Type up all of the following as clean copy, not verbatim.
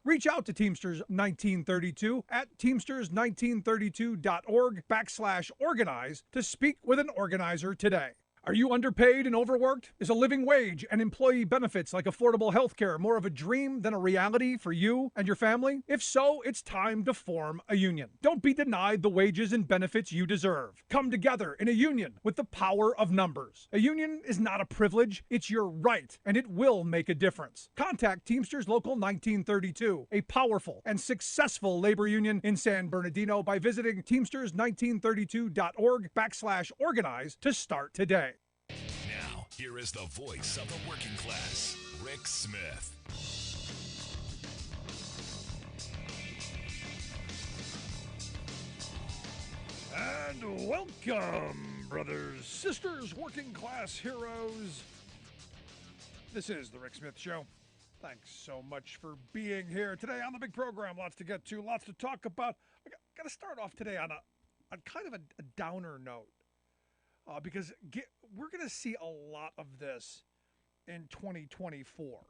Reach out to Teamsters 1932 at teamsters1932.org/organize to speak with an organizer today. Are you underpaid and overworked? Is a living wage and employee benefits like affordable health care more of a dream than a reality for you and your family? If so, it's time to form a union. Don't be denied the wages and benefits you deserve. Come together in a union with the power of numbers. A union is not a privilege, it's your right, and it will make a difference. Contact Teamsters Local 1932, a powerful and successful labor union in San Bernardino, by visiting teamsters1932.org/organize to start today. Now, here is the voice of the working class, Rick Smith. And welcome, brothers, sisters, working class heroes. This is the Rick Smith Show. Thanks so much for being here today on the big program. Lots to get to, lots to talk about. I got to start off today on kind of a downer note. Because we're going to see a lot of this in 2024.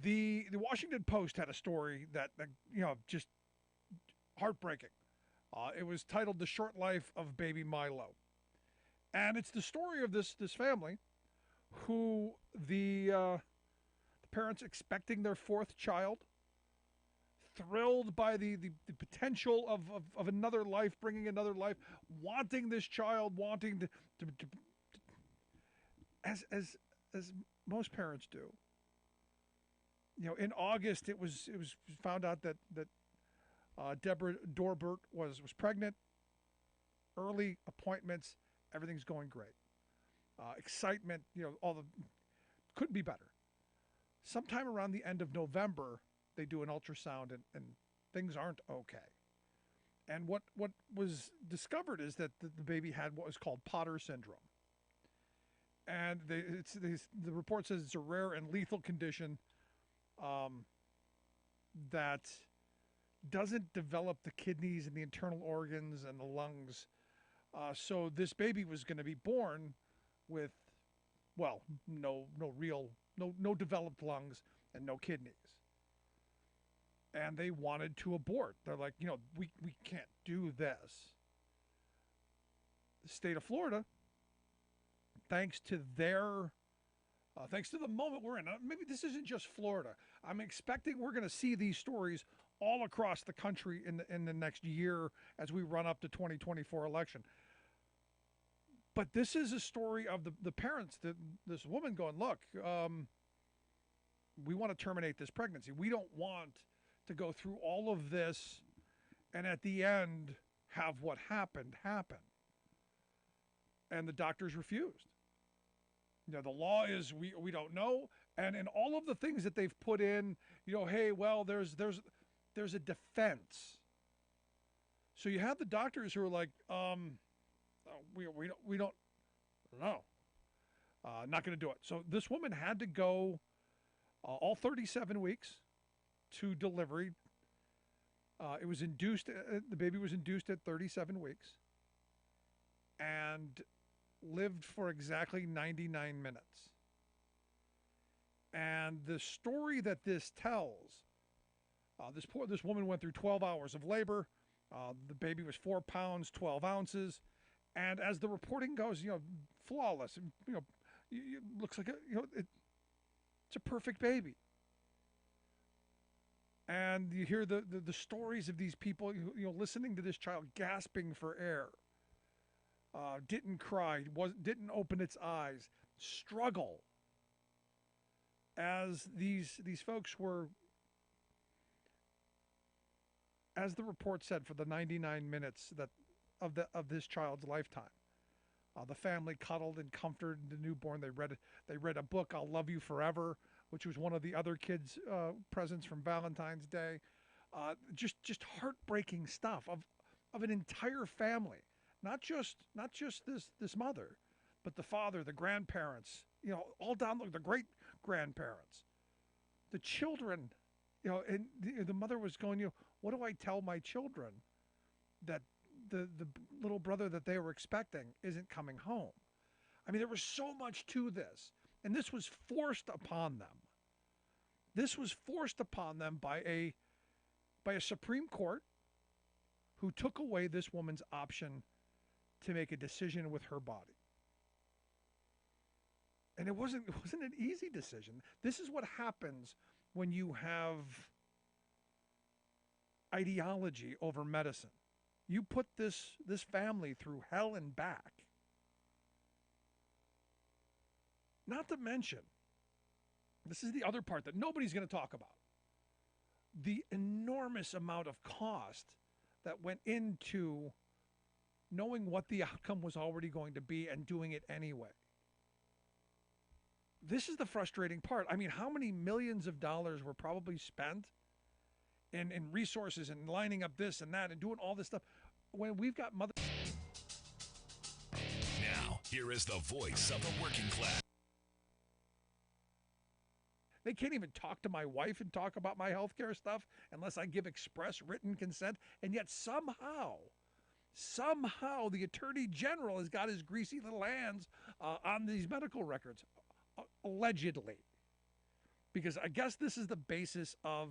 The Washington Post had a story that just heartbreaking. It was titled "The Short Life of Baby Milo," and it's the story of this family who the parents expecting their fourth child, thrilled by the potential of another life, bringing another life, wanting this child, wanting to as most parents do. In August it was found out that Deborah Dorbert was pregnant. Early appointments, everything's going great. Excitement, all the couldn't be better. Sometime around the end of November, they do an ultrasound and things aren't okay. And what was discovered is that the baby had what was called Potter syndrome. And the report says it's a rare and lethal condition that doesn't develop the kidneys and the internal organs and the lungs. So this baby was going to be born with, no developed lungs and no kidneys. And they wanted to abort. They're like, we can't do this. The state of Florida, thanks to the moment we're in, maybe this isn't just Florida. I'm expecting we're going to see these stories all across the country in the next year as we run up to 2024 election. But this is a story of the parents, this woman going, look, we want to terminate this pregnancy. We don't want to go through all of this and at the end have what happened happen. And the doctors refused. The law is we don't know. And in all of the things that they've put in, hey, well, there's a defense. So you have the doctors who are like, we don't know. Not going to do it. So this woman had to go all 37 weeks to delivery. It was induced. The baby was induced at 37 weeks and lived for exactly 99 minutes. And the story that this tells, this woman went through 12 hours of labor. The baby was 4 pounds, 12 ounces. And as the reporting goes, flawless. Looks like it's a perfect baby. And you hear the stories of these people, listening to this child gasping for air. Didn't cry, didn't open its eyes, struggle. As these folks were, as the report said, for the 99 minutes of this child's lifetime, the family cuddled and comforted the newborn. They read a book, "I'll Love You Forever," which was one of the other kids' presents from Valentine's Day. Just heartbreaking stuff of an entire family, not just this mother, but the father, the grandparents, all down the great grandparents, the children, and the mother was going, what do I tell my children that the little brother that they were expecting isn't coming home? I mean, there was so much to this, and this was forced upon them. This was forced upon them by a Supreme Court who took away this woman's option to make a decision with her body. And it wasn't an easy decision. This is what happens when you have ideology over medicine. You put this family through hell and back. Not to mention, this is the other part that nobody's going to talk about. The enormous amount of cost that went into knowing what the outcome was already going to be and doing it anyway. This is the frustrating part. I mean, how many millions of dollars were probably spent in resources and lining up this and that and doing all this stuff when we've got mother... Now, here is the voice of the working class. They can't even talk to my wife and talk about my healthcare stuff unless I give express written consent. And yet somehow the Attorney General has got his greasy little hands on these medical records, allegedly. Because I guess this is the basis of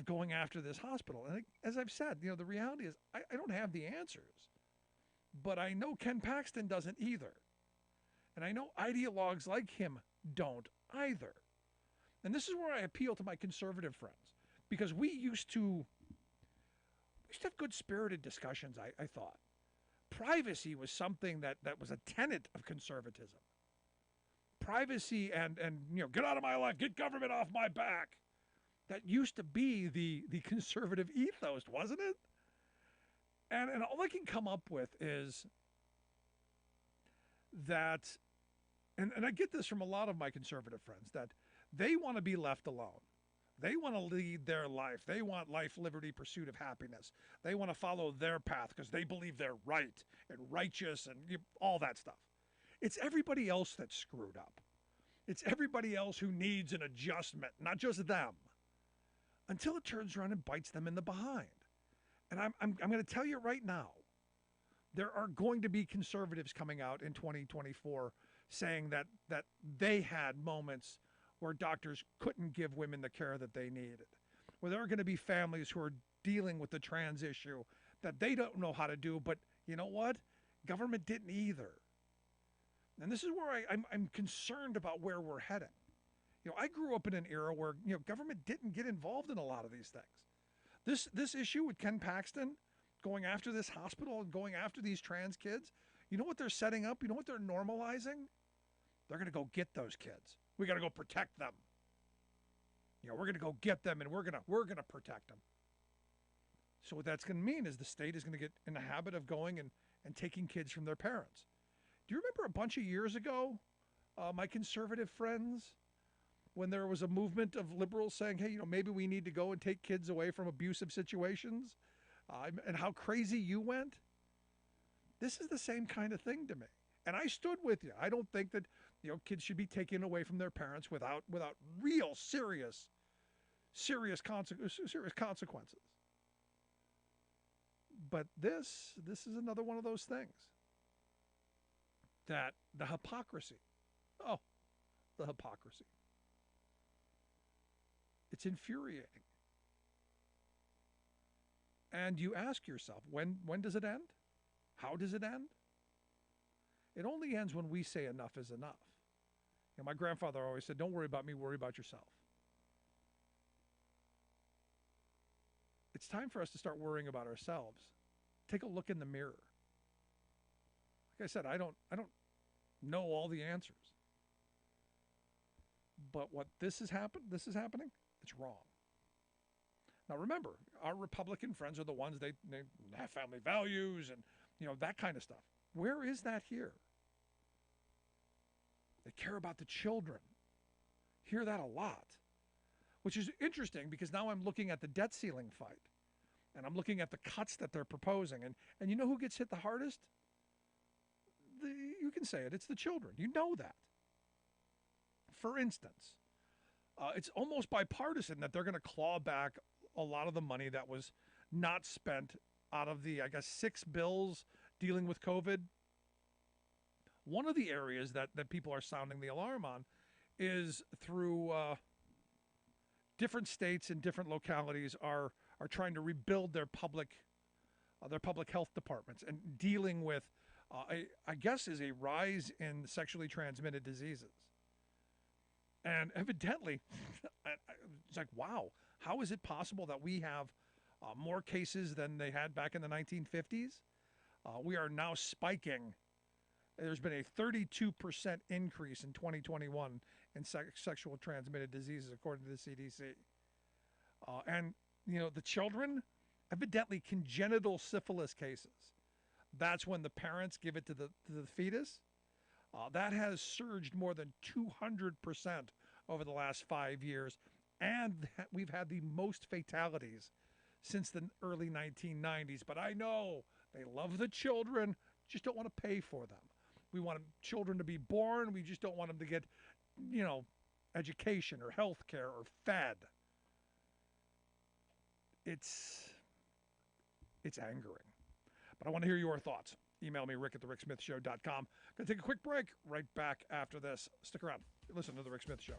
going after this hospital. And as I've said, the reality is I don't have the answers. But I know Ken Paxton doesn't either. And I know ideologues like him don't either. And this is where I appeal to my conservative friends, because we used to have good-spirited discussions, I thought. Privacy was something that was a tenet of conservatism. Privacy and get out of my life, get government off my back. That used to be the conservative ethos, wasn't it? And all I can come up with is that, and I get this from a lot of my conservative friends, that they want to be left alone. They want to lead their life. They want life, liberty, pursuit of happiness. They want to follow their path because they believe they're right and righteous and all that stuff. It's everybody else that's screwed up. It's everybody else who needs an adjustment, not just them, until it turns around and bites them in the behind. And I'm going to tell you right now, there are going to be conservatives coming out in 2024 saying that they had moments where doctors couldn't give women the care that they needed, where there are going to be families who are dealing with the trans issue that they don't know how to do, but you know what? Government didn't either. And this is where I'm concerned about where we're heading. I grew up in an era where government didn't get involved in a lot of these things. This issue with Ken Paxton going after this hospital and going after these trans kids, you know what they're setting up? You know what they're normalizing? They're going to go get those kids. We got to go protect them. We're going to go get them, and we're going to protect them. So what that's going to mean is the state is going to get in the habit of going and taking kids from their parents. Do you remember a bunch of years ago, my conservative friends, when there was a movement of liberals saying, hey, maybe we need to go and take kids away from abusive situations, and how crazy you went? This is the same kind of thing to me. And I stood with you. I don't think that kids should be taken away from their parents without real serious consequences. But this is another one of those things. That the hypocrisy. Oh, the hypocrisy. It's infuriating. And you ask yourself, when does it end? How does it end? It only ends when we say enough is enough. My grandfather always said, don't worry about me, worry about yourself. It's time for us to start worrying about ourselves. Take a look in the mirror. Like I said, I don't know all the answers. But what this is happening, it's wrong. Now remember, our Republican friends are the ones they have family values and that kind of stuff. Where is that here? They care about the children. Hear that a lot. Which is interesting because now I'm looking at the debt ceiling fight. And I'm looking at the cuts that they're proposing. And you know who gets hit the hardest? You can say it. It's the children. You know that. For instance, it's almost bipartisan that they're going to claw back a lot of the money that was not spent out of the, 6 bills dealing with COVID. One of the areas that people are sounding the alarm on is through different states and different localities are trying to rebuild their public health departments and dealing with I guess is a rise in sexually transmitted diseases. And evidently, it's like, wow, how is it possible that we have more cases than they had back in the 1950s? We are now spiking. There's been a 32% increase in 2021 in sexual transmitted diseases, according to the CDC. And, the children, evidently congenital syphilis cases. That's when the parents give it to the fetus. That has surged more than 200% over the last 5 years. And we've had the most fatalities since the early 1990s. But I know they love the children, just don't want to pay for them. We want children to be born. We just don't want them to get, education or health care or fed. It's angering. But I want to hear your thoughts. Email me, rick@thericksmithshow.com. Going to take a quick break. Right back after this. Stick around. Listen to The Rick Smith Show.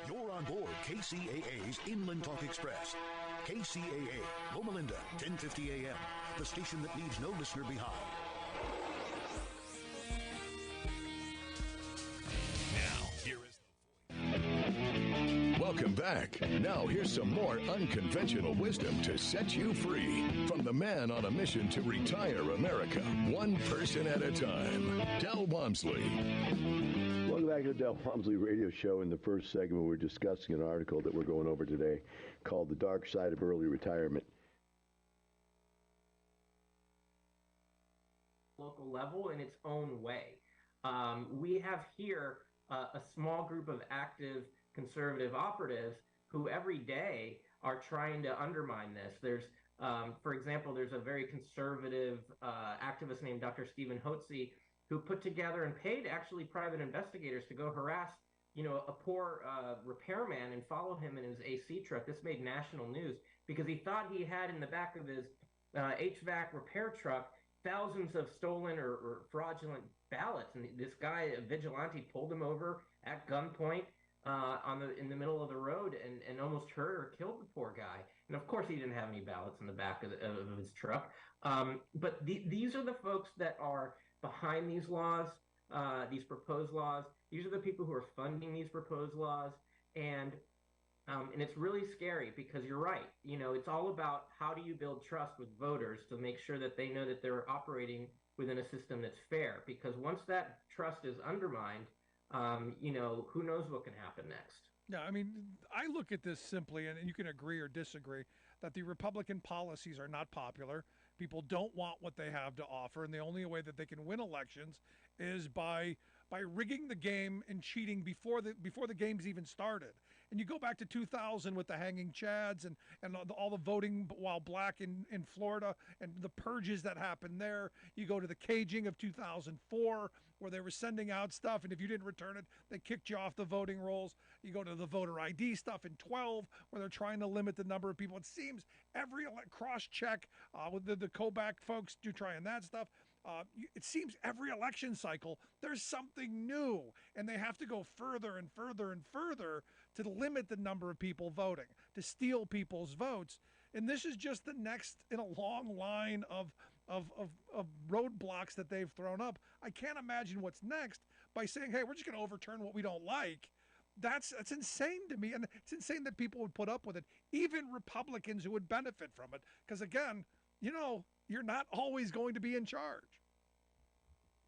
You're on board KCAA's Inland Talk Express. KCAA, Loma Linda, 1050 AM, the station that leaves no listener behind. Now, here is the Welcome back. Now, here's some more unconventional wisdom to set you free from the man on a mission to retire America, one person at a time, Del Walmsley. Welcome back to the Del Walmsley Radio Show. In the first segment, we're discussing an article that we're going over today called The Dark Side of Early Retirement. Local level in its own way. We have here a small group of active conservative operatives who every day are trying to undermine this. There's, for example, there's a very conservative activist named Dr. Stephen Hotze who put together and paid actually private investigators to go harass, a poor repairman and follow him in his AC truck. This made national news because he thought he had in the back of his HVAC repair truck thousands of stolen or fraudulent ballots. And this guy, a vigilante, pulled him over at gunpoint in the middle of the road and almost hurt or killed the poor guy. And of course, he didn't have any ballots in the back of his truck. But these are the folks that are behind these laws, these proposed laws. These are the people who are funding these proposed laws. And it's really scary because you're right. It's all about how do you build trust with voters to make sure that they know that they're operating within a system that's fair. Because once that trust is undermined, who knows what can happen next. Yeah, I mean, I look at this simply, and you can agree or disagree, that the Republican policies are not popular People don't want what they have to offer, and the only way that they can win elections is by rigging the game and cheating before the game's even started. And you go back to 2000 with the hanging chads and all the voting while black in Florida and the purges that happened there. You go to the caging of 2004 where they were sending out stuff, and if you didn't return it, they kicked you off the voting rolls. You go to the voter ID stuff in 12 where they're trying to limit the number of people. It seems every cross-check with the Kobach folks do trying that stuff. It seems every election cycle there's something new, and they have to go further and further and further to limit the number of people voting, to steal people's votes. And this is just the next in a long line of roadblocks that they've thrown up. I can't imagine what's next by saying, hey, we're just going to overturn what we don't like. That's insane to me, and it's insane that people would put up with it, even Republicans who would benefit from it, because again, you're not always going to be in charge.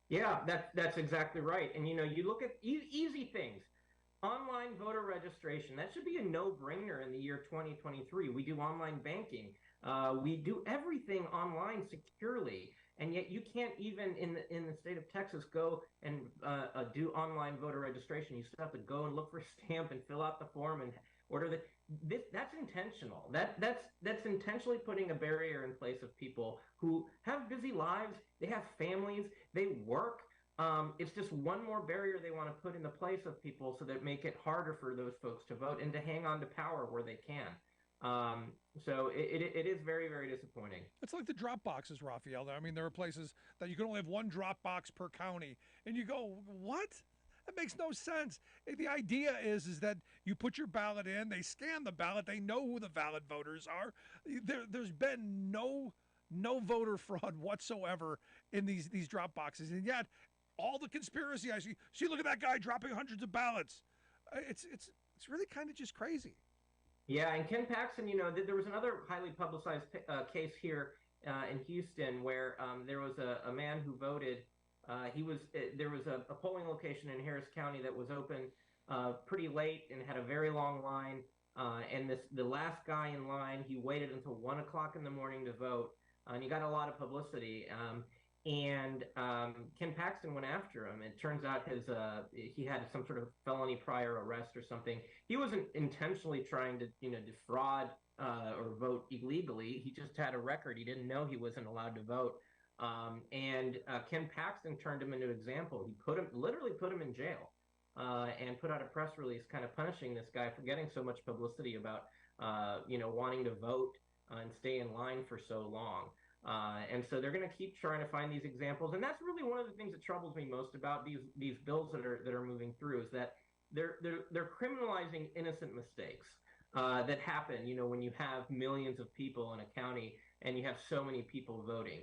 Yeah, that's exactly right. And you look at easy things. Online voter registration, that should be a no-brainer in the year 2023. We do online banking. We do everything online securely. And yet you can't even in the state of Texas go and do online voter registration. You still have to go and look for a stamp and fill out the form and order that's intentional. That's intentionally putting a barrier in place of people who have busy lives. They have families. They work. It's just one more barrier they want to put in the place of people so that make it harder for those folks to vote and to hang on to power where they can. So it is very, very disappointing. It's like the drop boxes, Raphael. I mean, there are places that you can only have one drop box per county, and you go, what? That makes no sense. The idea is that you put your ballot in, they scan the ballot, they know who the valid voters are. There's been no voter fraud whatsoever in these drop boxes, and yet all the conspiracy I see, look at that guy dropping hundreds of ballots. It's really kind of just crazy. Yeah, and Ken Paxton, there was another highly publicized case here in Houston where there was a man who voted. There was a polling location in Harris County that was open pretty late and had a very long line. And the last guy in line, he waited until 1 o'clock in the morning to vote, and he got a lot of publicity. And Ken Paxton went after him. It turns out he had some sort of felony prior arrest or something. He wasn't intentionally trying to defraud or vote illegally. He just had a record. He didn't know he wasn't allowed to vote. And Ken Paxton turned him into an example. He literally put him in jail and put out a press release kind of punishing this guy for getting so much publicity about wanting to vote and stay in line for so long. And so they're going to keep trying to find these examples, and that's really one of the things that troubles me most about these bills that are moving through is that they're criminalizing innocent mistakes that happen. When you have millions of people in a county and you have so many people voting.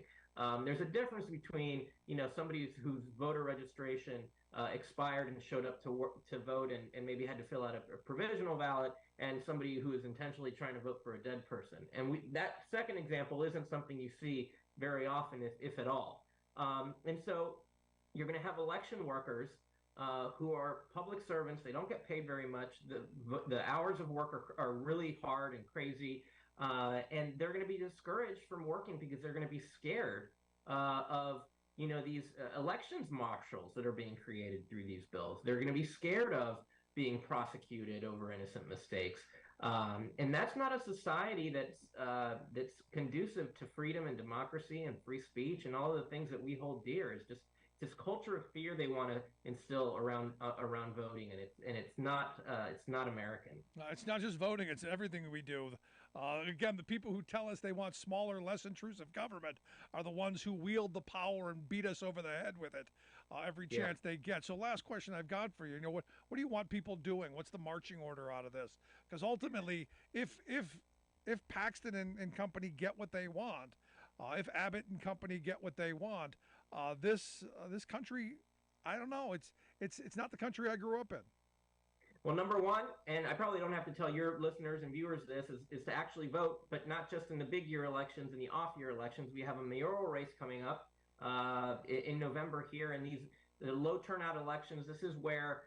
There's a difference between somebody whose voter registration expired and showed up to vote and maybe had to fill out a provisional ballot, and somebody who is intentionally trying to vote for a dead person. And that second example isn't something you see very often, if at all. And so you're going to have election workers who are public servants. They don't get paid very much. The hours of work are really hard and crazy. And they're going to be discouraged from working because they're going to be scared of these elections marshals that are being created through these bills. They're going to be scared of being prosecuted over innocent mistakes. And that's not a society that's conducive to freedom and democracy and free speech and all of the things that we hold dear. It's just this culture of fear they want to instill around voting, and it's not American. It's not just voting; it's everything we do. Again, the people who tell us they want smaller, less intrusive government are the ones who wield the power and beat us over the head with it every chance they get. So, last question I've got for you: what do you want people doing? What's the marching order out of this? Because ultimately, if Paxton and company get what they want, if Abbott and company get what they want, this country, I don't know. It's not the country I grew up in. Well, number one, and I probably don't have to tell your listeners and viewers this, is to actually vote, but not just in the big year elections and the off year elections. We have a mayoral race coming up in November here, and the low turnout elections. This is where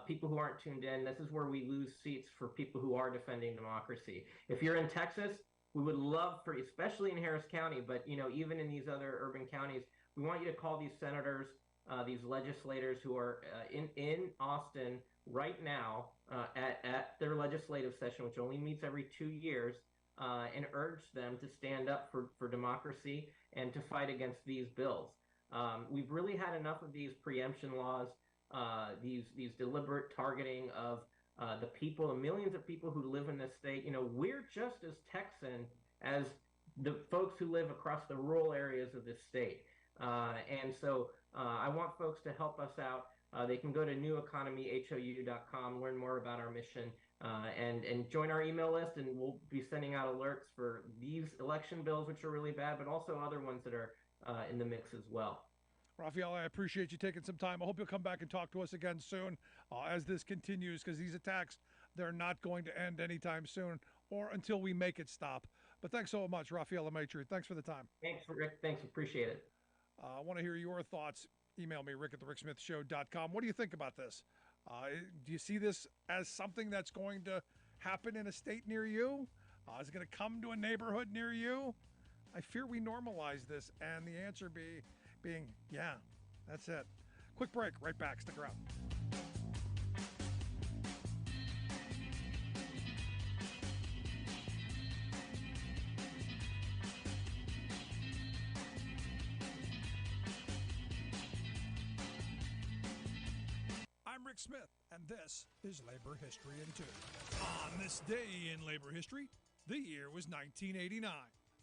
people who aren't tuned in. This is where we lose seats for people who are defending democracy. If you're in Texas, we would love for, especially in Harris County, but even in these other urban counties, we want you to call these senators, these legislators who are in Austin right now at their legislative session, which only meets every 2 years, and urge them to stand up for democracy and to fight against these bills. We've really had enough of these preemption laws, these deliberate targeting of the people, the millions of people who live in this state. We're just as Texan as the folks who live across the rural areas of this state. And so I want folks to help us out. They can go to neweconomyhou.com, learn more about our mission, and join our email list, and we'll be sending out alerts for these election bills, which are really bad, but also other ones that are in the mix as well. Raphael, I appreciate you taking some time. I hope you'll come back and talk to us again soon as this continues, because these attacks, they're not going to end anytime soon or until we make it stop. But thanks so much, Raphael Amatri. Thanks for the time. Thanks, Rick. Thanks. Appreciate it. I want to hear your thoughts. Email me, rick@thericksmithshow.com. What do you think about this? Do you see this as something that's going to happen in a state near you? Is it going to come to a neighborhood near you? I fear we normalize this, and the answer being, yeah, that's it. Quick break, right back. Stick around. I'm Rick Smith, and this is Labor History in 2. On this day in labor history, the year was 1989.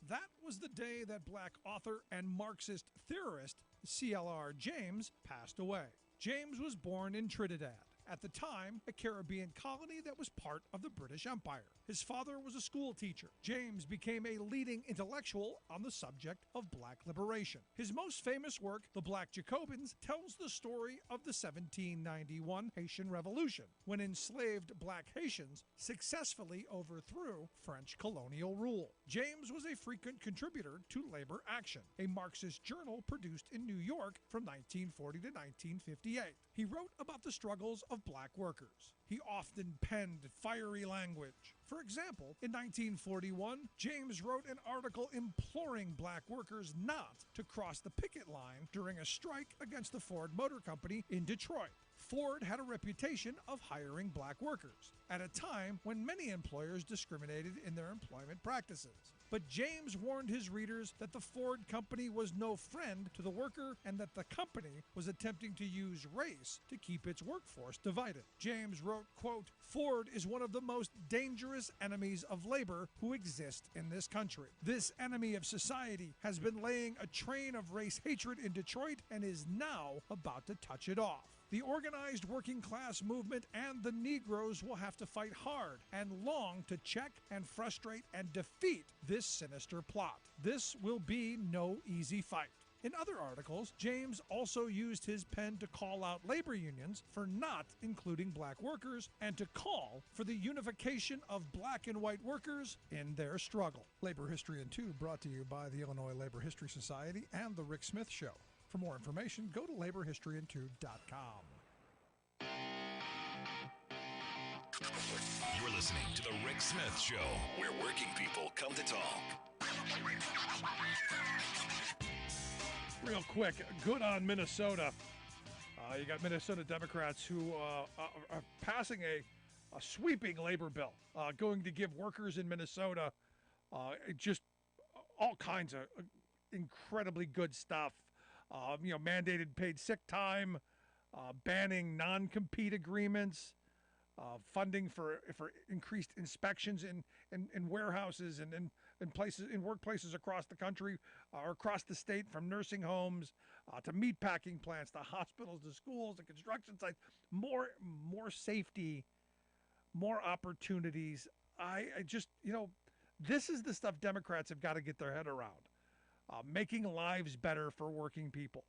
That was the day that black author and Marxist theorist C.L.R. James passed away. James was born in Trinidad, at the time a Caribbean colony that was part of the British Empire. His father was a school teacher. James became a leading intellectual on the subject of black liberation. His most famous work, The Black Jacobins, tells the story of the 1791 Haitian Revolution, when enslaved black Haitians successfully overthrew French colonial rule. James was a frequent contributor to Labor Action, a Marxist journal produced in New York from 1940 to 1958. He wrote about the struggles of black workers. He often penned fiery language. For example, in 1941, James wrote an article imploring black workers not to cross the picket line during a strike against the Ford Motor Company in Detroit. Ford had a reputation of hiring black workers at a time when many employers discriminated in their employment practices. But James warned his readers that the Ford Company was no friend to the worker and that the company was attempting to use race to keep its workforce divided. James wrote, quote, "Ford is one of the most dangerous enemies of labor who exist in this country. This enemy of society has been laying a train of race hatred in Detroit and is now about to touch it off. The organized working class movement and the Negroes will have to fight hard and long to check and frustrate and defeat this sinister plot. This will be no easy fight." In other articles, James also used his pen to call out labor unions for not including black workers and to call for the unification of black and white workers in their struggle. Labor History in 2 brought to you by the Illinois Labor History Society and The Rick Smith Show. For more information, go to laborhistoryin2.com. You're listening to The Rick Smith Show, where working people come to talk. Real quick, good on Minnesota. You got Minnesota Democrats who are passing a sweeping labor bill, going to give workers in Minnesota just all kinds of incredibly good stuff. Mandated paid sick time, banning non-compete agreements, funding for increased inspections in warehouses and in places, in workplaces across the country or across the state, from nursing homes to meat packing plants to hospitals to schools to construction sites. More safety, more opportunities. I just, this is the stuff Democrats have got to get their head around. Making lives better for working people,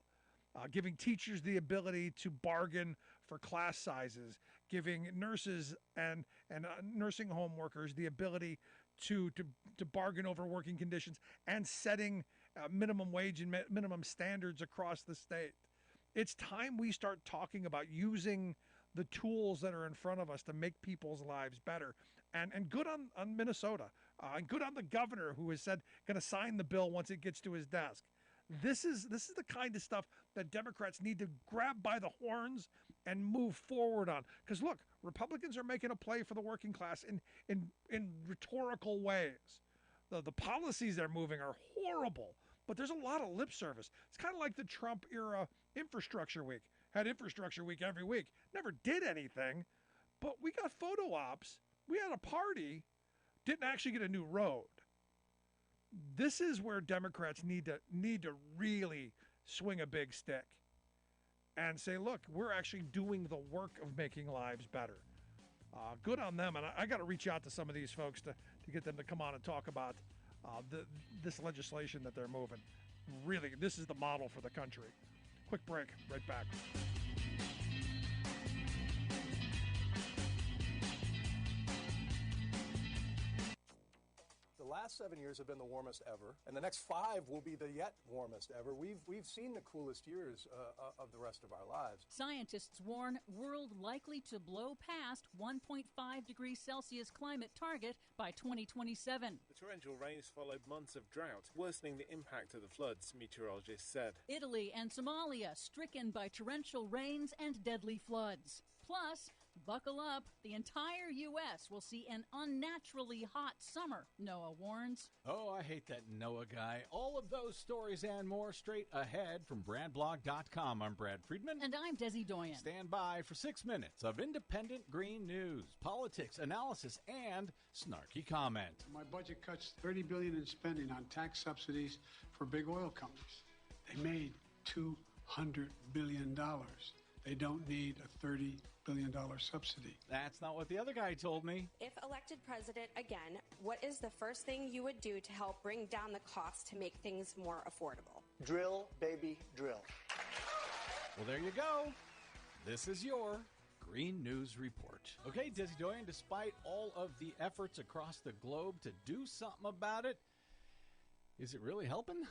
giving teachers the ability to bargain for class sizes, giving nurses and nursing home workers the ability to bargain over working conditions, and setting minimum wage and minimum standards across the state. It's time we start talking about using the tools that are in front of us to make people's lives better. And good on Minnesota, and good on the governor who has said going to sign the bill once it gets to his desk. This is the kind of stuff that Democrats need to grab by the horns and move forward on. Because look, Republicans are making a play for the working class in rhetorical ways. The policies they're moving are horrible, but there's a lot of lip service. It's kind of like the Trump era infrastructure week. Had infrastructure week every week. Never did anything, but we got photo ops. We had a party, didn't actually get a new road. This is where Democrats need to really swing a big stick and say, look, we're actually doing the work of making lives better. Good on them. And I got to reach out to some of these folks to get them to come on and talk about this legislation that they're moving. Really, this is the model for the country. Quick break. Right back. The last 7 years have been the warmest ever, and the next 5 will be the yet warmest ever. We've seen the coolest years of the rest of our lives. Scientists warn world likely to blow past 1.5 degrees Celsius climate target by 2027. The torrential rains followed months of drought, worsening the impact of the floods, meteorologists said. Italy and Somalia stricken by torrential rains and deadly floods. Plus, buckle up, the entire U.S. will see an unnaturally hot summer, NOAA warns. Oh, I hate that NOAA guy. All of those stories and more straight ahead from BradBlog.com. I'm Brad Friedman. And I'm Desi Doyen. Stand by for 6 minutes of independent green news, politics, analysis, and snarky comment. My budget cuts $30 billion in spending on tax subsidies for big oil companies. They made $200 billion. They don't need a $30 billion subsidy. That's not what the other guy told me. If elected president again, what is the first thing you would do to help bring down the cost to make things more affordable? Drill, baby, drill. Well, there you go. This is your Green News Report. Okay, Desi Doyen, despite all of the efforts across the globe to do something about it, is it really helping?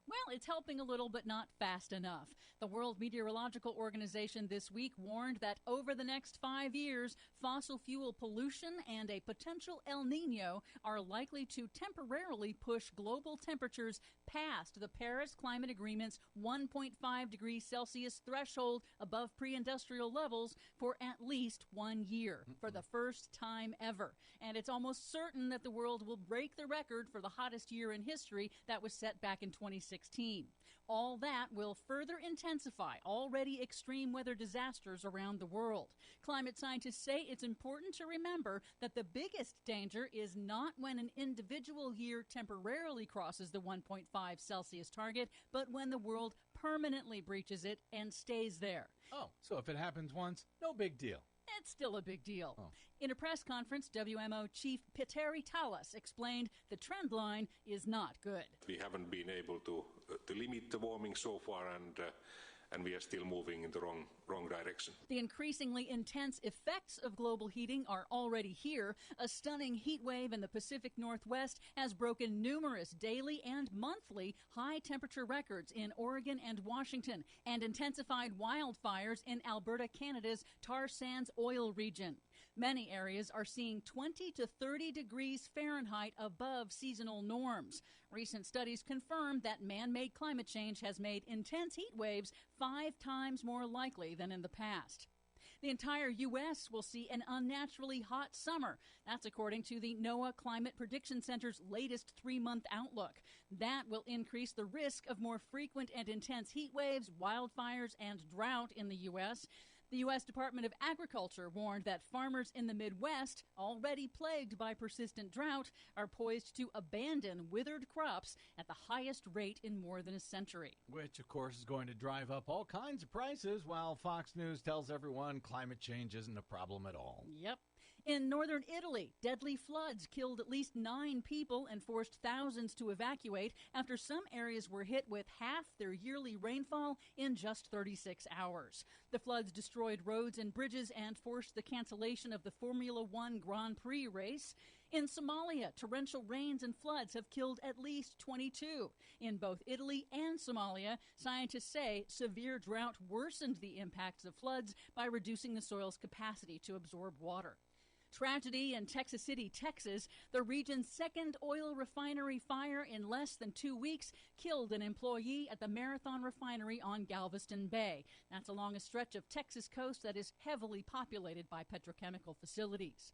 Well, it's helping a little, but not fast enough. The World Meteorological Organization this week warned that over the next 5 years, fossil fuel pollution and a potential El Nino are likely to temporarily push global temperatures past the Paris Climate Agreement's 1.5 degrees Celsius threshold above pre-industrial levels for at least 1 year, for the first time ever. And it's almost certain that the world will break the record for the hottest year in history that was set back in 2016. All that will further intensify already extreme weather disasters around the world. Climate scientists say it's important to remember that the biggest danger is not when an individual year temporarily crosses the 1.5 Celsius target, but when the world permanently breaches it and stays there. Oh, so if it happens once, no big deal. It's still a big deal. Oh. In a press conference, WMO Chief Petteri Talas explained the trend line is not good. We haven't been able to limit the warming so far, and we are still moving in the wrong direction. The increasingly intense effects of global heating are already here. A stunning heat wave in the Pacific Northwest has broken numerous daily and monthly high temperature records in Oregon and Washington, and intensified wildfires in Alberta, Canada's tar sands oil region. Many areas are seeing 20 to 30 degrees Fahrenheit above seasonal norms. Recent studies confirm that man-made climate change has made intense heat waves 5 times more likely than in the past. The entire U.S. will see an unnaturally hot summer. That's according to the NOAA Climate Prediction Center's latest 3-month outlook. That will increase the risk of more frequent and intense heat waves, wildfires, and drought in the U.S. The U.S. Department of Agriculture warned that farmers in the Midwest, already plagued by persistent drought, are poised to abandon withered crops at the highest rate in more than a century. Which, of course, is going to drive up all kinds of prices, while Fox News tells everyone climate change isn't a problem at all. Yep. In northern Italy, deadly floods killed at least 9 people and forced thousands to evacuate after some areas were hit with half their yearly rainfall in just 36 hours. The floods destroyed roads and bridges and forced the cancellation of the Formula One Grand Prix race. In Somalia, torrential rains and floods have killed at least 22. In both Italy and Somalia, scientists say severe drought worsened the impacts of floods by reducing the soil's capacity to absorb water. Tragedy in Texas City, Texas. The region's second oil refinery fire in less than 2 weeks killed an employee at the Marathon refinery on Galveston Bay. That's along a stretch of Texas coast that is heavily populated by petrochemical facilities.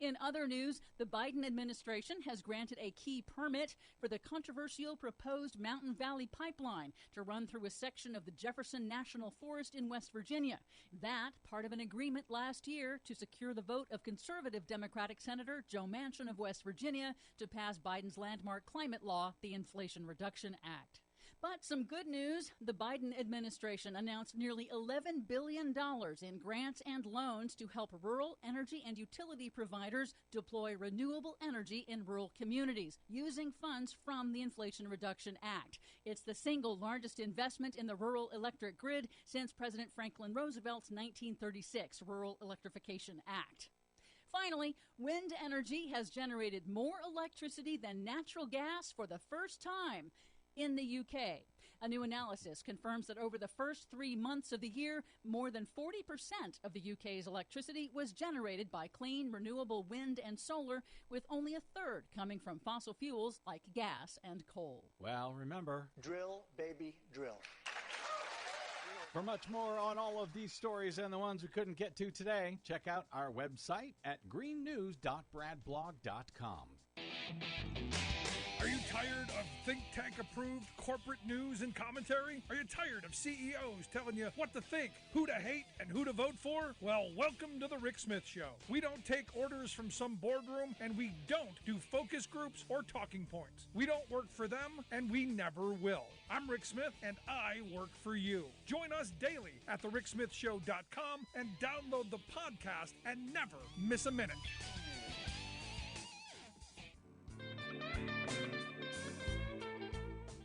In other news, the Biden administration has granted a key permit for the controversial proposed Mountain Valley Pipeline to run through a section of the Jefferson National Forest in West Virginia. That part of an agreement last year to secure the vote of conservative Democratic Senator Joe Manchin of West Virginia to pass Biden's landmark climate law, the Inflation Reduction Act. But some good news. The Biden administration announced nearly $11 billion in grants and loans to help rural energy and utility providers deploy renewable energy in rural communities using funds from the Inflation Reduction Act. It's the single largest investment in the rural electric grid since President Franklin Roosevelt's 1936 Rural Electrification Act. Finally, wind energy has generated more electricity than natural gas for the first time in the UK. A new analysis confirms that over the first 3 months of the year, more than 40% of the UK's electricity was generated by clean, renewable wind and solar, with only a third coming from fossil fuels like gas and coal. Well, remember, drill, baby, drill. For much more on all of these stories and the ones we couldn't get to today, check out our website at greennews.bradblog.com. Are you tired of think tank approved corporate news and commentary? Are you tired of CEOs telling you what to think, who to hate, and who to vote for? Well, welcome to the Rick Smith Show. We don't take orders from some boardroom, and we don't do focus groups or talking points. We don't work for them, and we never will. I'm Rick Smith, and I work for you. Join us daily at thericksmithshow.com and download the podcast and never miss a minute.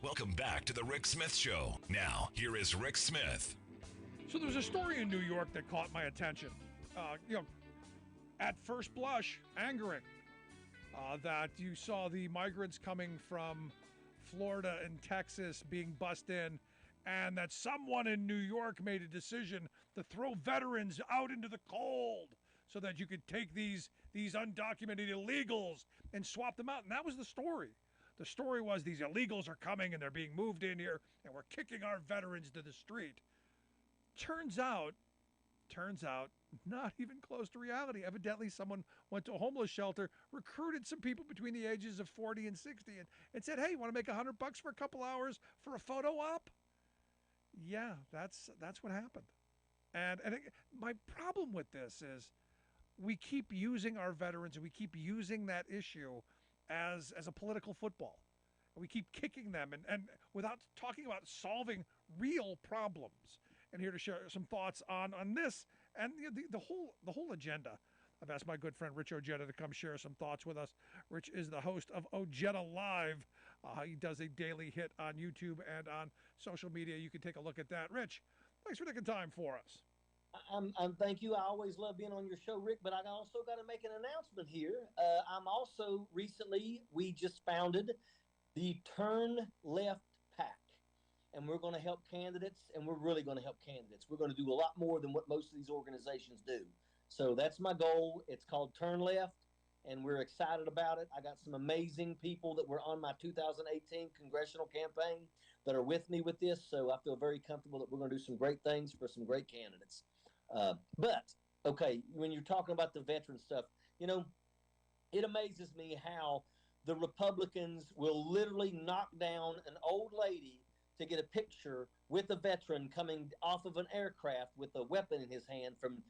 Welcome back to the Rick Smith Show. Now, here is Rick Smith. So there's a story in New York that caught my attention. At first blush, angering. That you saw the migrants coming from Florida and Texas being bussed in, and that someone in New York made a decision to throw veterans out into the cold so that you could take these undocumented illegals and swap them out. And that was the story. The story was these illegals are coming and they're being moved in here and we're kicking our veterans to the street. Turns out, not even close to reality. Evidently, someone went to a homeless shelter, recruited some people between the ages of 40 and 60 and said, hey, you want to make $100 for a couple hours for a photo op? Yeah, that's what happened. And my problem with this is we keep using our veterans and we keep using that issue as a political football. We keep kicking them and without talking about solving real problems. And here to share some thoughts on this and the whole agenda. I've asked my good friend Rich Ojeda to come share some thoughts with us. Rich is the host of Ojeda Live. He does a daily hit on YouTube and on social media. You can take a look at that. Rich, thanks for taking time for us. Thank you. I always love being on your show, Rick, but I also got to make an announcement here. I'm also we just founded the Turn Left PAC, and we're going to help candidates, and we're really going to help candidates. We're going to do a lot more than what most of these organizations do. So that's my goal. It's called Turn Left, and we're excited about it. I got some amazing people that were on my 2018 congressional campaign that are with me with this, so I feel very comfortable that we're going to do some great things for some great candidates. But, okay, when you're talking about the veteran stuff, it amazes me how the Republicans will literally knock down an old lady to get a picture with a veteran coming off of an aircraft with a weapon in his hand from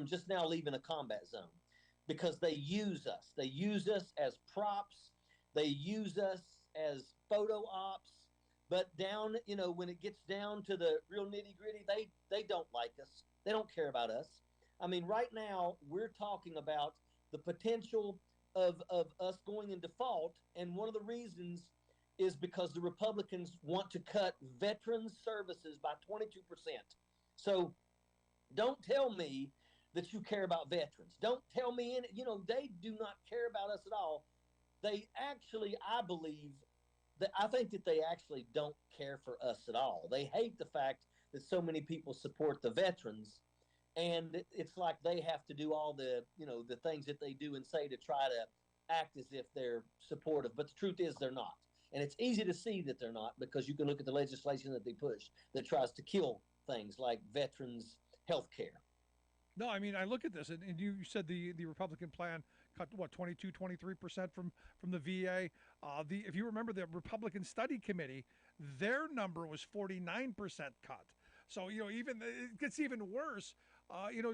just now leaving a combat zone, because they use us. They use us as props. They use us as photo ops. But down, when it gets down to the real nitty gritty, they don't like us. They don't care about us. I mean, right now we're talking about the potential of us going in default. And one of the reasons is because the Republicans want to cut veterans services by 22%. So don't tell me that you care about veterans. Don't tell me, they do not care about us at all. They actually, I think that they actually don't care for us at all. They hate the fact that so many people support the veterans, and it's like they have to do all the the things that they do and say to try to act as if they're supportive, but the truth is they're not. And it's easy to see that they're not, because you can look at the legislation that they push that tries to kill things like veterans health care. No, I mean, I look at this, and you said the Republican plan cut, what, 22, 23% from the VA. If you remember, the Republican Study Committee, their number was 49% cut. So, even it gets even worse.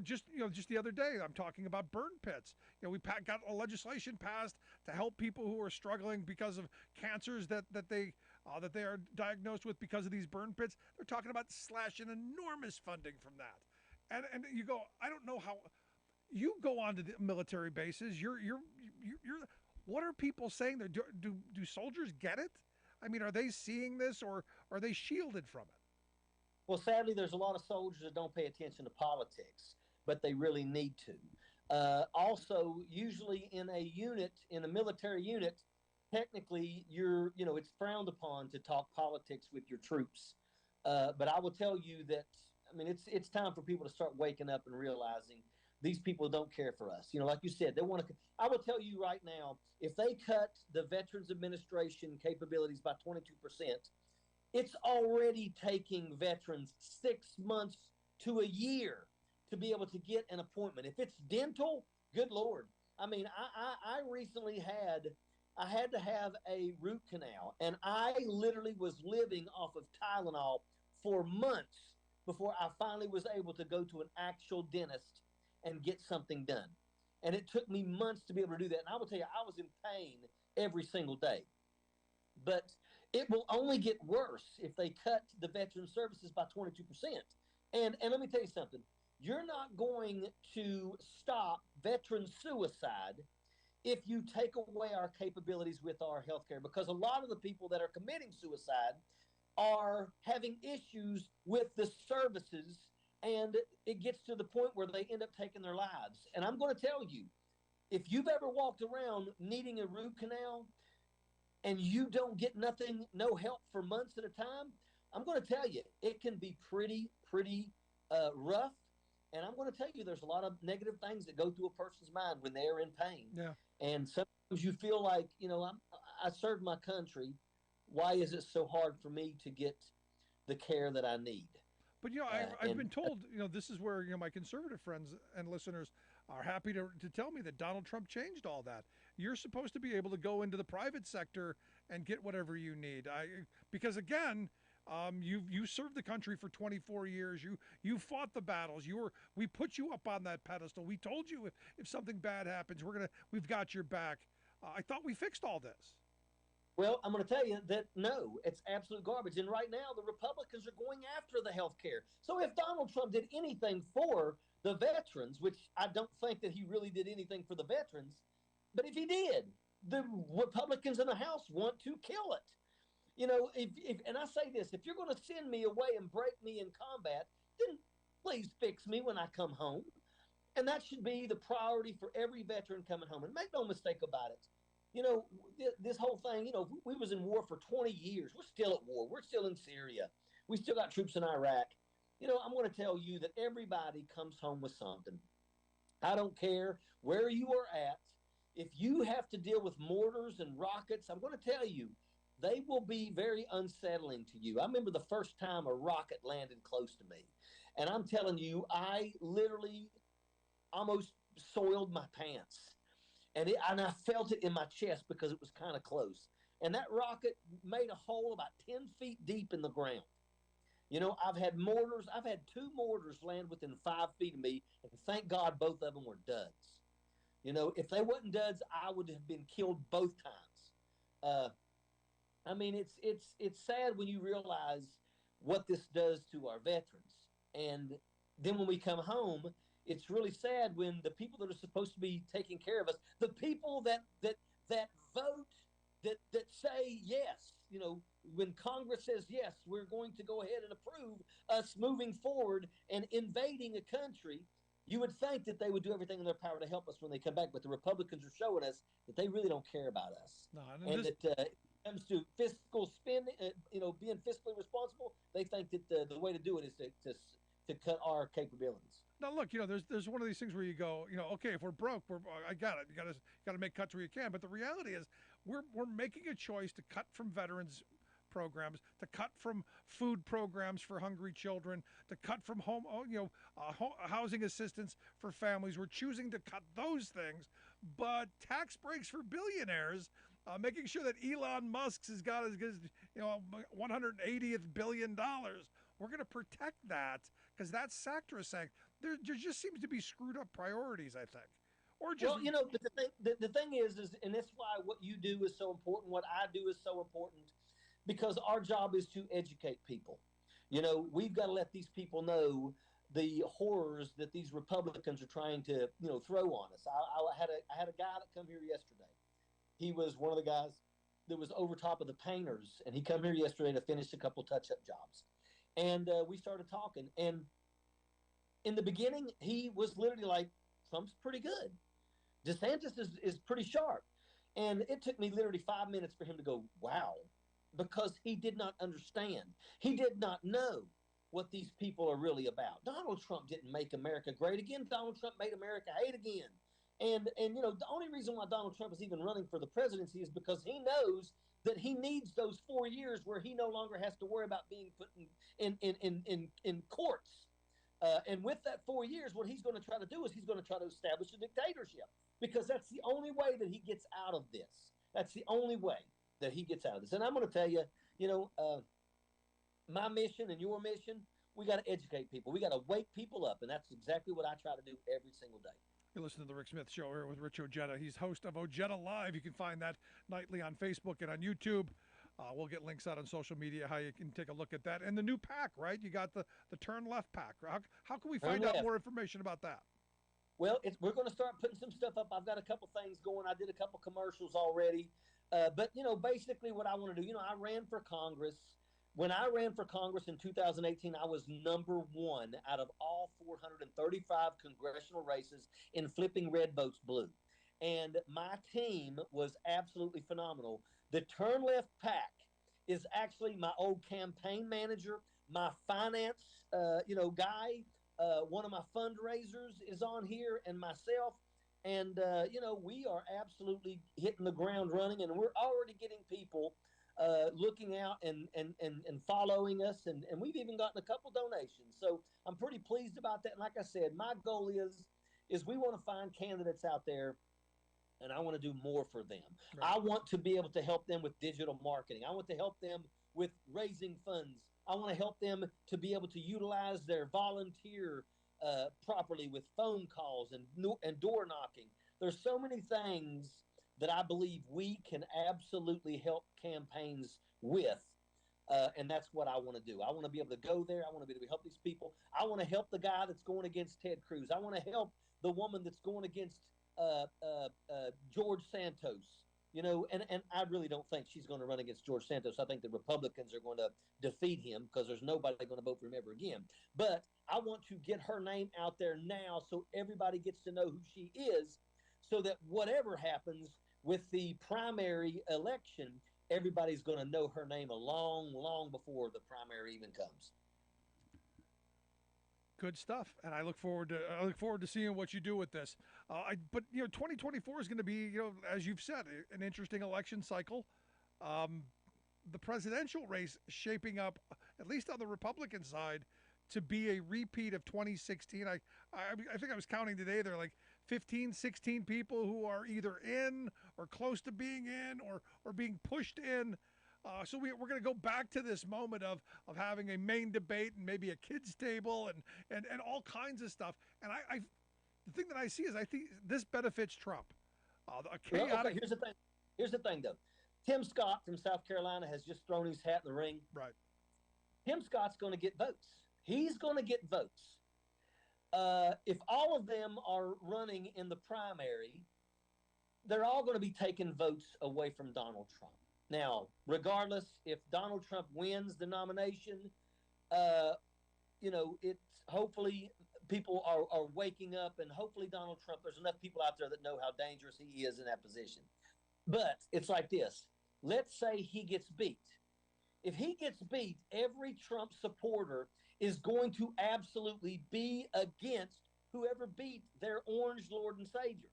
Just the other day, I'm talking about burn pits. We got a legislation passed to help people who are struggling because of cancers that they are diagnosed with because of these burn pits. They're talking about slashing enormous funding from that. And you go, I don't know how you go onto the military bases. You're what are people saying there? Do soldiers get it? I mean, are they seeing this, or are they shielded from it? Well, sadly, there's a lot of soldiers that don't pay attention to politics, but they really need to. Also, usually in a military unit, technically it's frowned upon to talk politics with your troops. But I will tell you that, I mean, it's time for people to start waking up and realizing these people don't care for us. Like you said, they want to. I will tell you right now, if they cut the Veterans Administration capabilities by 22%, it's already taking veterans 6 months to a year to be able to get an appointment. If it's dental, good Lord. I mean, I recently had to have a root canal, and I literally was living off of Tylenol for months before I finally was able to go to an actual dentist and get something done. And it took me months to be able to do that. And I will tell you, I was in pain every single day. But it will only get worse if they cut the veteran services by 22%. And let me tell you something. You're not going to stop veteran suicide if you take away our capabilities with our healthcare, because a lot of the people that are committing suicide are having issues with the services, and it gets to the point where they end up taking their lives. And I'm going to tell you, if you've ever walked around needing a root canal and you don't get no help for months at a time, I'm going to tell you, it can be pretty rough. And I'm going to tell you, there's a lot of negative things that go through a person's mind when they're in pain. Yeah. And sometimes you feel like, I served my country. Why is it so hard for me to get the care that I need? But, I've been told, this is where, my conservative friends and listeners are happy to tell me that Donald Trump changed all that. You're supposed to be able to go into the private sector and get whatever you need. Because again, you served the country for 24 years. You fought the battles. We put you up on that pedestal. We told you if something bad happens, we've got your back. I thought we fixed all this. Well, I'm going to tell you that no, it's absolute garbage. And right now, the Republicans are going after the health care. So if Donald Trump did anything for the veterans, which I don't think that he really did anything for the veterans, but if he did, the Republicans in the House want to kill it. If and I say this, if you're going to send me away and break me in combat, then please fix me when I come home. And that should be the priority for every veteran coming home. And make no mistake about it. This whole thing, we was in war for 20 years. We're still at war. We're still in Syria. We still got troops in Iraq. I'm going to tell you that everybody comes home with something. I don't care where you are at. If you have to deal with mortars and rockets, I'm going to tell you, they will be very unsettling to you. I remember the first time a rocket landed close to me. And I'm telling you, I literally almost soiled my pants. And I felt it in my chest because it was kind of close. And that rocket made a hole about 10 feet deep in the ground. I've had two mortars land within 5 feet of me, and thank God both of them were duds. If they wasn't duds, I would have been killed both times. I mean, it's sad when you realize what this does to our veterans. And then when we come home, it's really sad when the people that are supposed to be taking care of us, the people that vote, that say yes, when Congress says yes, we're going to go ahead and approve us moving forward and invading a country, you would think that they would do everything in their power to help us when they come back. But the Republicans are showing us that they really don't care about us. No, and that it comes to fiscal spending, being fiscally responsible, they think that the way to do it is to cut our capabilities. Now look, there's one of these things where you go, okay, if we're broke, I got it. You got to make cuts where you can. But the reality is, we're making a choice to cut from veterans programs, to cut from food programs for hungry children, to cut from housing assistance for families. We're choosing to cut those things, but tax breaks for billionaires, making sure that Elon Musk's has got his $180th billion. We're going to protect that because that's sacrosanct. There just seems to be screwed up priorities, I think. Or just but the thing is, and that's why what you do is so important. What I do is so important because our job is to educate people. We've got to let these people know the horrors that these Republicans are trying to, throw on us. I had a guy that come here yesterday. He was one of the guys that was over top of the painters, and he come here yesterday to finish a couple touch-up jobs. And we started talking, and in the beginning, he was literally like, Trump's pretty good. DeSantis is pretty sharp. And it took me literally 5 minutes for him to go, wow, because he did not understand. He did not know what these people are really about. Donald Trump didn't make America great again. Donald Trump made America hate again. And the only reason why Donald Trump is even running for the presidency is because he knows that he needs those 4 years where he no longer has to worry about being put in courts. And with that 4 years, what he's going to try to do is he's going to try to establish a dictatorship, because that's the only way that he gets out of this. That's the only way that he gets out of this. And I'm going to tell you, my mission and your mission, we got to educate people. We got to wake people up. And that's exactly what I try to do every single day. You're listening to The Rick Smith Show here with Rich Ojeda. He's host of Ojeda Live. You can find that nightly on Facebook and on YouTube. We'll get links out on social media how you can take a look at that. And the new pack, right? You got the Turn Left pack. How can we find out more information about that? Well, we're going to start putting some stuff up. I've got a couple things going. I did a couple commercials already. But, basically what I want to do, I ran for Congress. When I ran for Congress in 2018, I was number one out of all 435 congressional races in flipping red votes blue. And my team was absolutely phenomenal. The Turn Left PAC is actually my old campaign manager, my finance, guy. One of my fundraisers is on here, and myself. And, we are absolutely hitting the ground running, and we're already getting people looking out and following us. And we've even gotten a couple donations. So I'm pretty pleased about that. And like I said, my goal is we want to find candidates out there, and I want to do more for them. Right. I want to be able to help them with digital marketing. I want to help them with raising funds. I want to help them to be able to utilize their volunteer properly with phone calls and door knocking. There's so many things that I believe we can absolutely help campaigns with. And that's what I want to do. I want to be able to go there. I want to be able to help these people. I want to help the guy that's going against Ted Cruz. I want to help the woman that's going against George Santos. And I really don't think she's going to run against George Santos. I think the Republicans are going to defeat him because there's nobody going to vote for him ever again. But I want to get her name out there now so everybody gets to know who she is, so that whatever happens with the primary election, everybody's going to know her name long, long before the primary even comes. Good stuff, and I look forward to seeing what you do with this. But 2024 is going to be, as you've said, an interesting election cycle. The presidential race shaping up, at least on the Republican side, to be a repeat of 2016. I think I was counting today. There are like 15, 16 people who are either in or close to being in or being pushed in. So we're going to go back to this moment of having a main debate and maybe a kids table and all kinds of stuff. And I the thing that I see is I think this benefits Trump. Here's the thing, though. Tim Scott from South Carolina has just thrown his hat in the ring. Right. Tim Scott's going to get votes. He's going to get votes. If all of them are running in the primary, they're all going to be taking votes away from Donald Trump. Now, regardless, if Donald Trump wins the nomination, it's hopefully people are waking up, and hopefully Donald Trump, there's enough people out there that know how dangerous he is in that position. But it's like this. Let's say he gets beat. If he gets beat, every Trump supporter is going to absolutely be against whoever beat their orange Lord and Savior.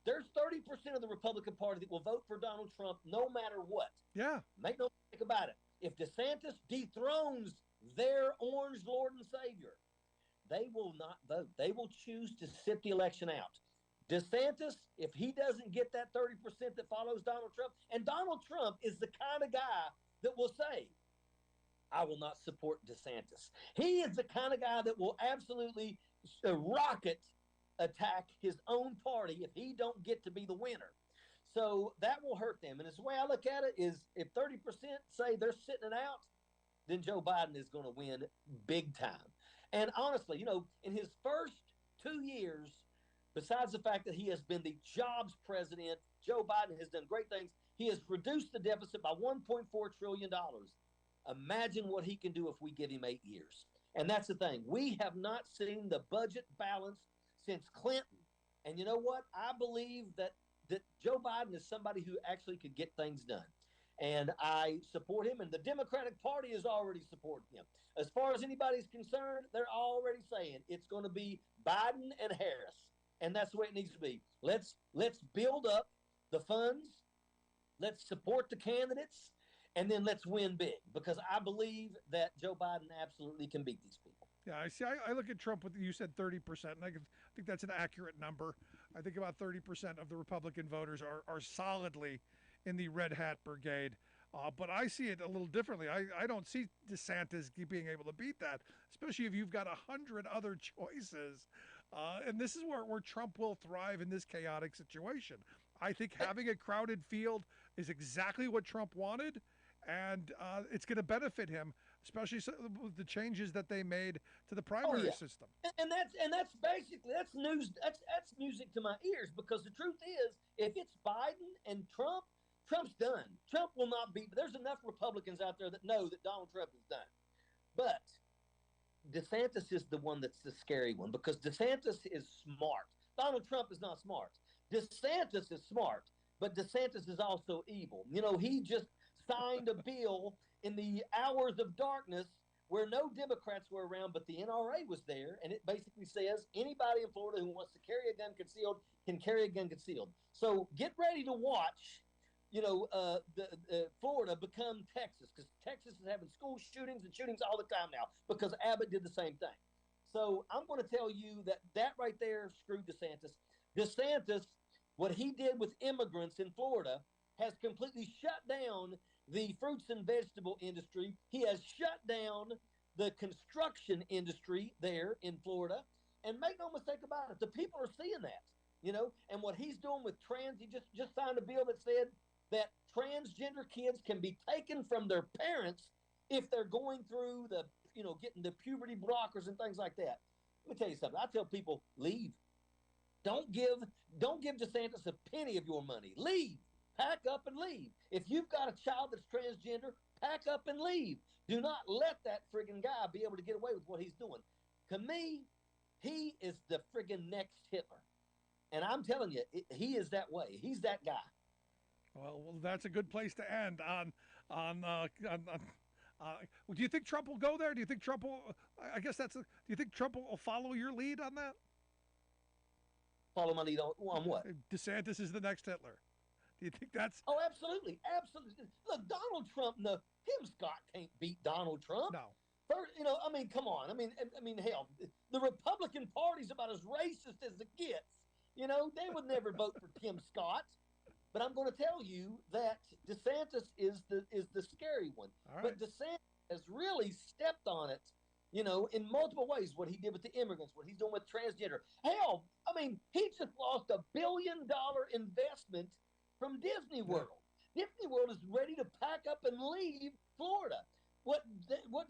There's 30% of the Republican Party that will vote for Donald Trump no matter what. Yeah. Make no mistake about it. If DeSantis dethrones their orange Lord and Savior, they will not vote. They will choose to sit the election out. DeSantis, if he doesn't get that 30% that follows Donald Trump, and Donald Trump is the kind of guy that will say, I will not support DeSantis. He is the kind of guy that will absolutely rocket attack his own party if he don't get to be the winner. So that will hurt them. And the way I look at it is if 30% say they're sitting it out, then Joe Biden is going to win big time. And honestly, in his first 2 years, besides the fact that he has been the jobs president, Joe Biden has done great things. He has reduced the deficit by $1.4 trillion. Imagine what he can do if we give him 8 years. And that's the thing. We have not seen the budget balance since Clinton. And you know what? I believe that Joe Biden is somebody who actually could get things done. And I support him, and the Democratic Party is already supporting him. As far as anybody's concerned, they're already saying it's going to be Biden and Harris. And that's the way it needs to be. Let's build up the funds. Let's support the candidates. And then let's win big, because I believe that Joe Biden absolutely can beat these people. Yeah, I see. I look at Trump with, you said 30%, and I think that's an accurate number. I think about 30% of the Republican voters are solidly in the red hat brigade. But I see it a little differently. I don't see DeSantis being able to beat that, especially if you've got 100 other choices. And this is where Trump will thrive in this chaotic situation. I think having a crowded field is exactly what Trump wanted, and it's going to benefit him, especially with the changes that they made to the primary system. And that's basically news. That's music to my ears, because the truth is, if it's Biden and Trump, Trump's done. Trump will not be. There's enough Republicans out there that know that Donald Trump is done. But DeSantis is the one that's the scary one, because DeSantis is smart. Donald Trump is not smart. DeSantis is smart, but DeSantis is also evil. He just signed a bill in the hours of darkness where no Democrats were around, but the NRA was there, and it basically says anybody in Florida who wants to carry a gun concealed can carry a gun concealed. So get ready to watch, Florida become Texas, because Texas is having school shootings and shootings all the time now because Abbott did the same thing. So I'm going to tell you that right there screwed DeSantis. DeSantis, what he did with immigrants in Florida, has completely shut down the fruits and vegetable industry. He has shut down the construction industry there in Florida. And make no mistake about it, the people are seeing that, and what he's doing with trans, he just signed a bill that said that transgender kids can be taken from their parents if they're going through getting the puberty blockers and things like that. Let me tell you something. I tell people, leave. Don't give DeSantis a penny of your money. Leave. Pack up and leave. If you've got a child that's transgender, pack up and leave. Do not let that friggin' guy be able to get away with what he's doing. To me, he is the friggin' next Hitler. And I'm telling you, he is that way. He's that guy. Well, that's a good place to end on do you think Trump will go there? Do you think Trump will? I guess do you think Trump will follow your lead on that? Follow my lead on what? DeSantis is the next Hitler. Do you think that's? Oh, absolutely, absolutely. Look, Donald Trump. No, Tim Scott can't beat Donald Trump. No. First, come on. I mean, hell, the Republican Party's about as racist as it gets. They would never vote for Tim Scott. But I'm going to tell you that DeSantis is the scary one. Right. But DeSantis has really stepped on it, in multiple ways. What he did with the immigrants, what he's doing with transgender. Hell, he just lost $1 billion investment from Disney World. Disney World is ready to pack up and leave Florida. What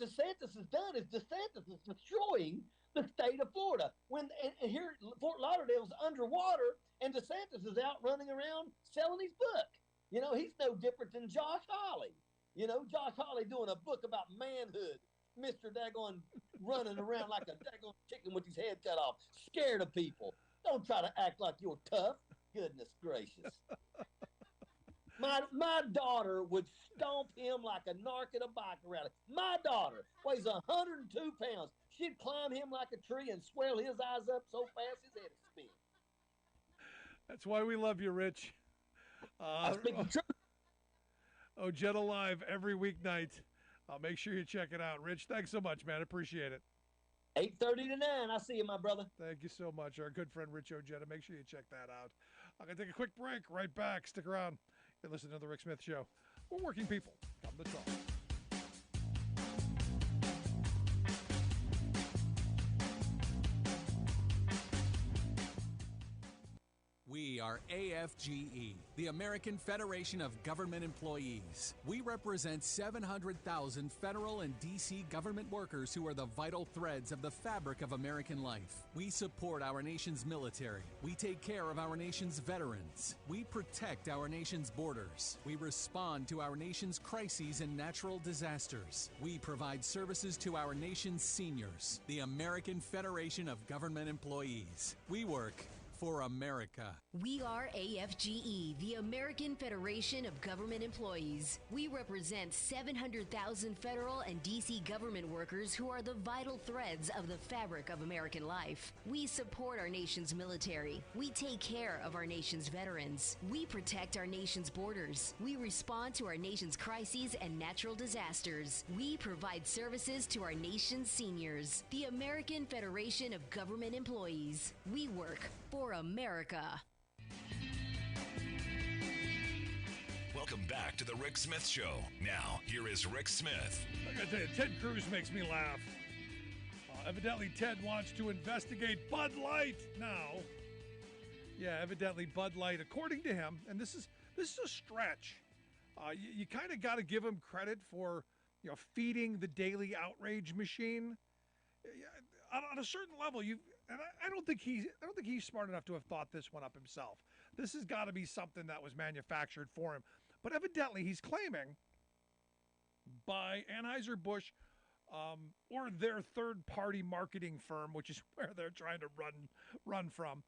DeSantis has done is DeSantis is destroying the state of Florida. And here Fort Lauderdale's underwater, and DeSantis is out running around selling his book. He's no different than Josh Hawley. Josh Hawley doing a book about manhood. Mr. Daggone running around like a daggone chicken with his head cut off, scared of people. Don't try to act like you're tough. Goodness gracious. My daughter would stomp him like a narc at a bike rally. My daughter weighs 102 pounds. She'd climb him like a tree and swell his eyes up so fast his head would spin. That's why we love you, Rich. I speak the truth. Ojeda Live every weeknight. Make sure you check it out. Rich, thanks so much, man. Appreciate it. 8:30 to 9. I see you, my brother. Thank you so much. Our good friend Rich Ojeda. Make sure you check that out. I'm going to take a quick break. Right back. Stick around. You're listening to The Rick Smith Show. We're working people. Come to talk. We are AFGE, the American Federation of Government Employees. We represent 700,000 federal and D.C. government workers who are the vital threads of the fabric of American life. We support our nation's military. We take care of our nation's veterans. We protect our nation's borders. We respond to our nation's crises and natural disasters. We provide services to our nation's seniors. The American Federation of Government Employees. We work for America. We are AFGE, the American Federation of Government Employees. We represent 700,000 federal and D.C. government workers who are the vital threads of the fabric of American life. We support our nation's military. We take care of our nation's veterans. We protect our nation's borders. We respond to our nation's crises and natural disasters. We provide services to our nation's seniors. The American Federation of Government Employees. We work for America. Welcome back to the Rick Smith Show. Now, here is Rick Smith. I gotta tell you, Ted Cruz makes me laugh. Evidently, Ted wants to investigate Bud Light now. Yeah, evidently Bud Light, according to him, and this is a stretch. You kind of got to give him credit for, feeding the daily outrage machine. On a certain level, I don't think he's smart enough to have thought this one up himself. This has got to be something that was manufactured for him. But evidently, he's claiming by Anheuser-Busch or their third-party marketing firm, which is where they're trying to run from,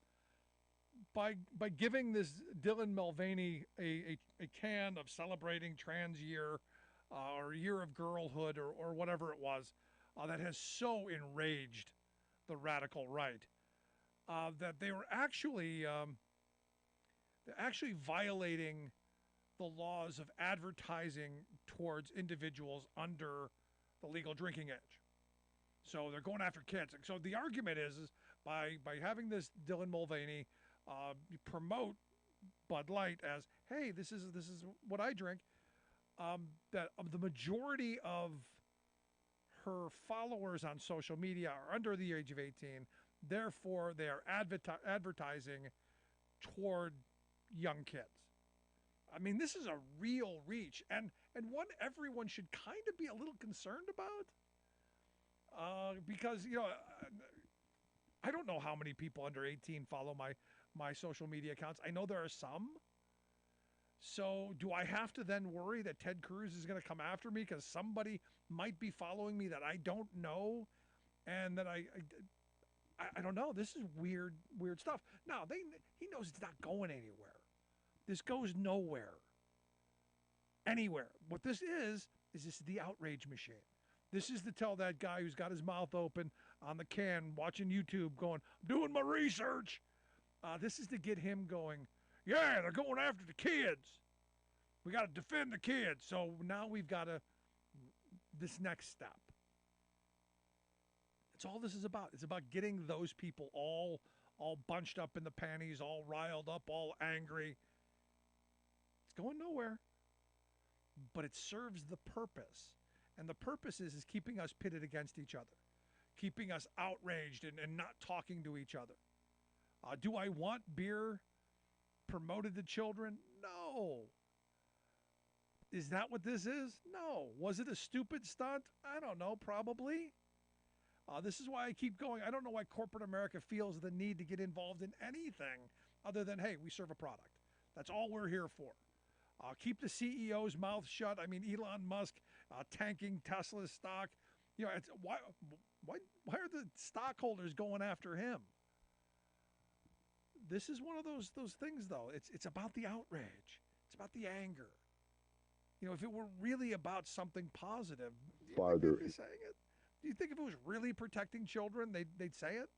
by giving this Dylan Mulvaney a can of celebrating trans year or year of girlhood or whatever it was that has so enraged the radical right that they were actually violating the laws of advertising towards individuals under the legal drinking age. So they're going after kids. So the argument is by having this Dylan Mulvaney promote Bud Light as, hey, this is what I drink, that the majority of her followers on social media are under the age of 18. Therefore, they are advertising toward young kids. I mean, this is a real reach, and one everyone should kind of be a little concerned about, because I don't know how many people under 18 follow my social media accounts. I know there are some. So do I have to then worry that Ted Cruz is going to come after me because somebody might be following me that I don't know, and that I don't know. This is weird stuff. Now he knows it's not going anywhere. This goes nowhere. Anywhere. What this is this the outrage machine. This is to tell that guy who's got his mouth open on the can watching YouTube going, I'm doing my research. This is to get him going, yeah, they're going after the kids. We got to defend the kids. So now we've got this next step. That's all this is about. It's about getting those people all bunched up in the panties, all riled up, all angry. It's going nowhere. But it serves the purpose. And the purpose is keeping us pitted against each other, keeping us outraged and not talking to each other. Do I want beer promoted to children? No. Is that what this is? No. Was it a stupid stunt? I don't know, probably. This is why I keep going. I don't know why corporate America feels the need to get involved in anything other than, hey, we serve a product. That's all we're here for. Keep the CEO's mouth shut. I mean, Elon Musk tanking Tesla's stock. It's, why are the stockholders going after him? This is one of those things, though. It's about the outrage. It's about the anger. You know, if it were really about something positive, do you farther. think they'd be saying it? Do you think if it was really protecting children, they'd say it?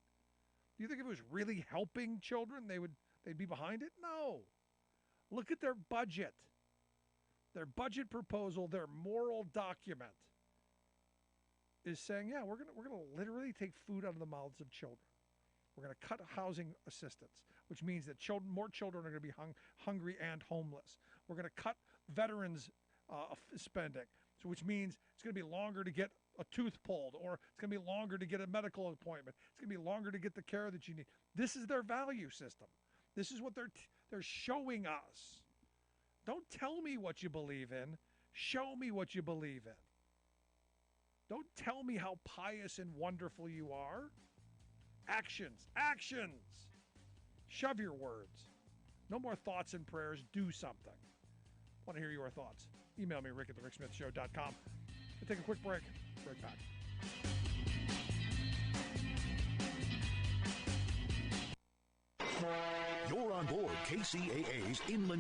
Do you think if it was really helping children, they'd be behind it? No. Look at their budget. Their budget proposal, their moral document is saying, yeah, we're gonna literally take food out of the mouths of children. We're going to cut housing assistance, which means that more children are going to be hungry and homeless. We're going to cut veterans spending, which means it's going to be longer to get a tooth pulled, or it's going to be longer to get a medical appointment. It's going to be longer to get the care that you need. This is their value system. This is what they're showing us. Don't tell me what you believe in. Show me what you believe in. Don't tell me how pious and wonderful you are. Actions. Actions. Shove your words. No more thoughts and prayers. Do something. Want to hear your thoughts? Email me, rick@thericksmithshow.com. We'll take a quick break. Right back. You're on board KCAA's Inland